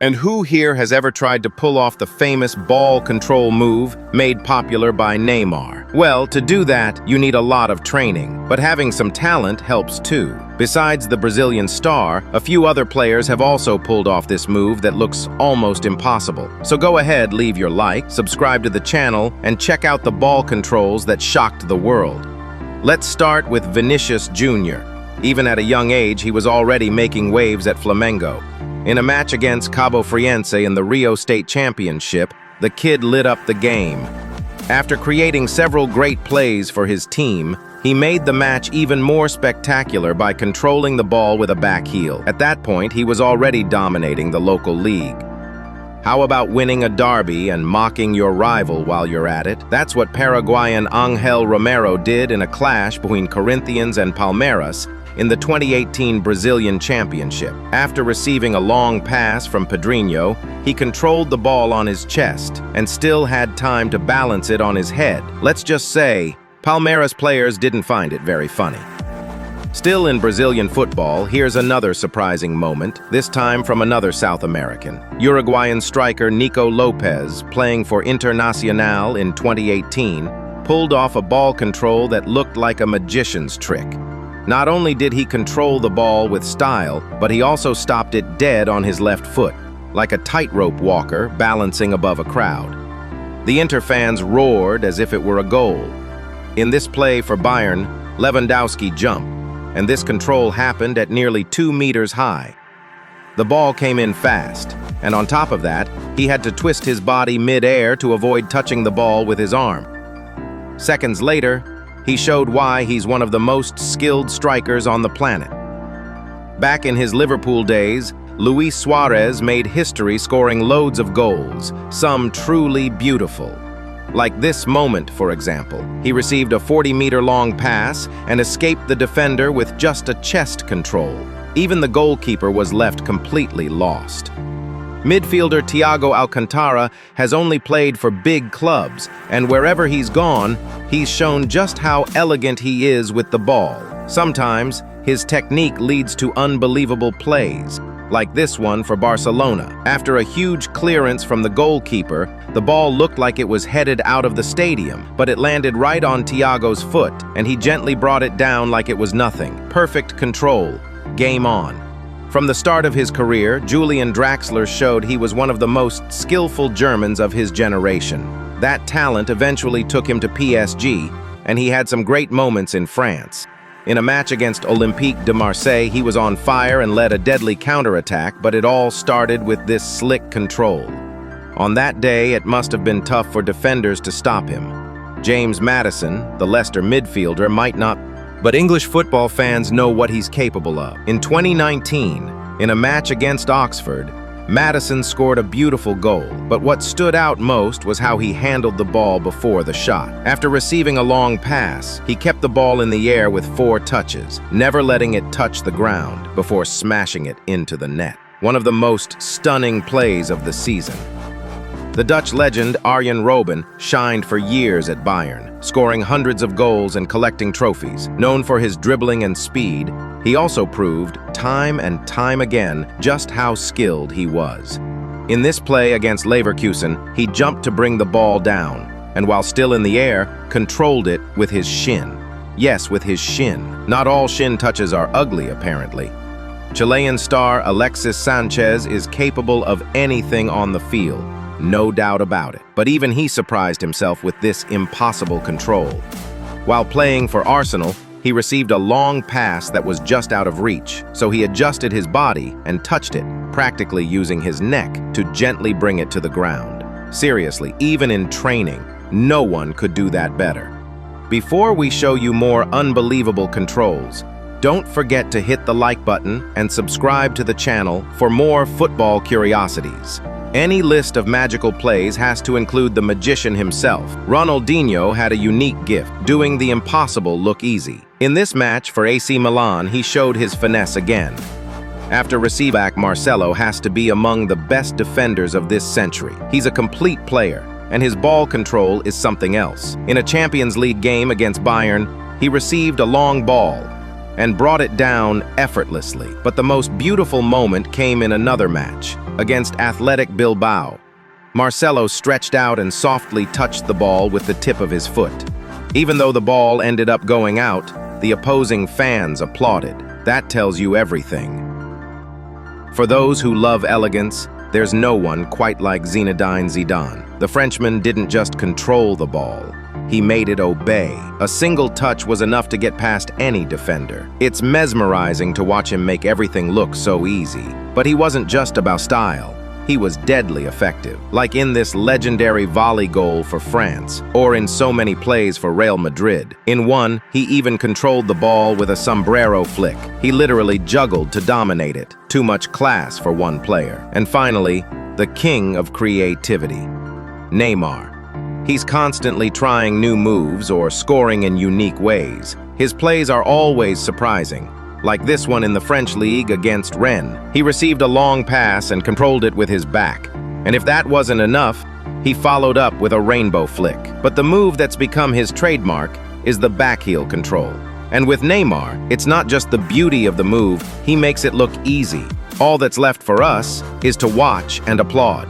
And who here has ever tried to pull off the famous ball control move made popular by Neymar? Well, to do that, you need a lot of training, but having some talent helps too. Besides the Brazilian star, a few other players have also pulled off this move that looks almost impossible. So go ahead, leave your like, subscribe to the channel, and check out the ball controls that shocked the world. Let's start with Vinicius Junior. Even at a young age, he was already making waves at Flamengo. In a match against Cabo Friense in the Rio State Championship, the kid lit up the game. After creating several great plays for his team, he made the match even more spectacular by controlling the ball with a back heel. At that point, he was already dominating the local league. How about winning a derby and mocking your rival while you're at it? That's what Paraguayan Ángel Romero did in a clash between Corinthians and Palmeiras in the 2018 Brazilian Championship. After receiving a long pass from Pedrinho, he controlled the ball on his chest and still had time to balance it on his head. Let's just say, Palmeiras players didn't find it very funny. Still in Brazilian football, here's another surprising moment, this time from another South American. Uruguayan striker Nico Lopez, playing for Internacional in 2018, pulled off a ball control that looked like a magician's trick. Not only did he control the ball with style, but he also stopped it dead on his left foot, like a tightrope walker balancing above a crowd. The Inter fans roared as if it were a goal. In this play for Bayern, Lewandowski jumped, and this control happened at nearly 2 meters high. The ball came in fast, and on top of that, he had to twist his body mid-air to avoid touching the ball with his arm. Seconds later, he showed why he's one of the most skilled strikers on the planet. Back in his Liverpool days, Luis Suarez made history scoring loads of goals, some truly beautiful. Like this moment, for example. He received a 40-meter-long pass and escaped the defender with just a chest control. Even the goalkeeper was left completely lost. Midfielder Thiago Alcantara has only played for big clubs, and wherever he's gone, he's shown just how elegant he is with the ball. Sometimes, his technique leads to unbelievable plays, like this one for Barcelona. After a huge clearance from the goalkeeper, the ball looked like it was headed out of the stadium, but it landed right on Thiago's foot, and he gently brought it down like it was nothing. Perfect control. Game on. From the start of his career, Julian Draxler showed he was one of the most skillful Germans of his generation. That talent eventually took him to PSG, and he had some great moments in France. In a match against Olympique de Marseille, he was on fire and led a deadly counterattack, but it all started with this slick control. On that day, it must have been tough for defenders to stop him. James Maddison, the Leicester midfielder, might not, but English football fans know what he's capable of. In 2019, in a match against Oxford, Maddison scored a beautiful goal, but what stood out most was how he handled the ball before the shot. After receiving a long pass, he kept the ball in the air with 4 touches, never letting it touch the ground before smashing it into the net. One of the most stunning plays of the season. The Dutch legend Arjen Robben shined for years at Bayern, scoring hundreds of goals and collecting trophies. Known for his dribbling and speed, he also proved time and time again just how skilled he was. In this play against Leverkusen, he jumped to bring the ball down, and while still in the air, controlled it with his shin. Yes, with his shin. Not all shin touches are ugly, apparently. Chilean star Alexis Sanchez is capable of anything on the field. No doubt about it. But even he surprised himself with this impossible control. While playing for Arsenal, he received a long pass that was just out of reach, so he adjusted his body and touched it, practically using his neck to gently bring it to the ground. Seriously, even in training, no one could do that better. Before we show you more unbelievable controls, don't forget to hit the like button and subscribe to the channel for more football curiosities. Any list of magical plays has to include the magician himself. Ronaldinho had a unique gift, doing the impossible look easy. In this match for AC Milan, he showed his finesse again. After receiving back, Marcelo has to be among the best defenders of this century. He's a complete player, and his ball control is something else. In a Champions League game against Bayern, he received a long ball, and brought it down effortlessly. But the most beautiful moment came in another match, against Athletic Bilbao. Marcelo stretched out and softly touched the ball with the tip of his foot. Even though the ball ended up going out, the opposing fans applauded. That tells you everything. For those who love elegance, there's no one quite like Zinedine Zidane. The Frenchman didn't just control the ball, he made it obey. A single touch was enough to get past any defender. It's mesmerizing to watch him make everything look so easy. But he wasn't just about style. He was deadly effective, like in this legendary volley goal for France, or in so many plays for Real Madrid. In one, he even controlled the ball with a sombrero flick. He literally juggled to dominate it. Too much class for one player. And finally, the king of creativity, Neymar. He's constantly trying new moves or scoring in unique ways. His plays are always surprising. Like this one in the French league against Rennes. He received a long pass and controlled it with his back. And if that wasn't enough, he followed up with a rainbow flick. But the move that's become his trademark is the backheel control. And with Neymar, it's not just the beauty of the move, he makes it look easy. All that's left for us is to watch and applaud.